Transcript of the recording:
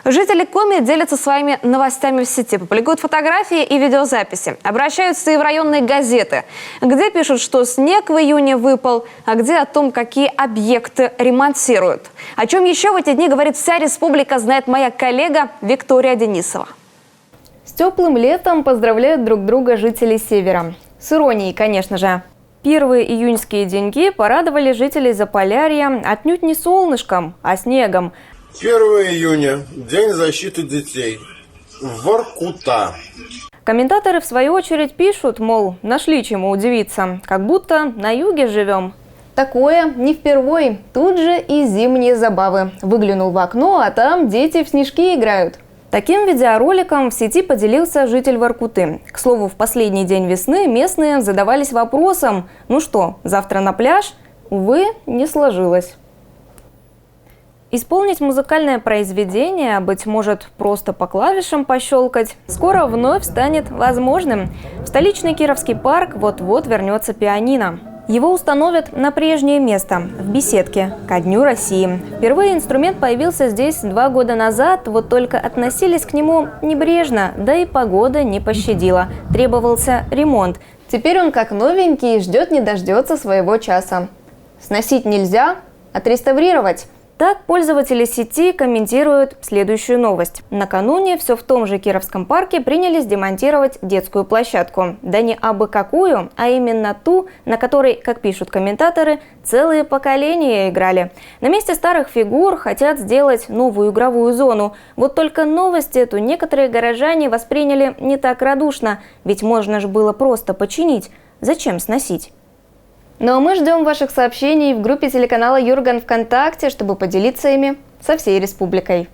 Жители Коми делятся своими новостями в сети, публикуют фотографии и видеозаписи. Обращаются и в районные газеты, где пишут, что снег в июне выпал, а где о том, какие объекты ремонтируют. О чем еще в эти дни говорит вся республика, знает моя коллега Виктория Денисова. С теплым летом поздравляют друг друга жители Севера. С иронией, конечно же. Первые июньские деньги порадовали жителей Заполярья отнюдь не солнышком, а снегом. 1 июня – День защиты детей. Воркута. Комментаторы в свою очередь пишут, мол, нашли чему удивиться, как будто на юге живем. Такое не впервой. Тут же и зимние забавы. Выглянул в окно, а там дети в снежки играют. Таким видеороликом в сети поделился житель Воркуты. К слову, в последний день весны местные задавались вопросом: ну что, завтра на пляж? Увы, не сложилось. Исполнить музыкальное произведение, быть может, просто по клавишам пощелкать, скоро вновь станет возможным. В столичный Кировский парк вот-вот вернется пианино. Его установят на прежнее место, в беседке, ко Дню России. Впервые инструмент появился здесь 2 года назад, вот только относились к нему небрежно, да и погода не пощадила. Требовался ремонт. Теперь он как новенький, ждет не дождется своего часа. Сносить нельзя, отреставрировать. Так пользователи сети комментируют следующую новость. Накануне все в том же Кировском парке принялись демонтировать детскую площадку. Да не абы какую, а именно ту, на которой, как пишут комментаторы, целые поколения играли. На месте старых фигур хотят сделать новую игровую зону. Вот только новость эту некоторые горожане восприняли не так радушно, ведь можно же было просто починить. Зачем сносить? Ну а мы ждем ваших сообщений в группе телеканала Юрган ВКонтакте, чтобы поделиться ими со всей республикой.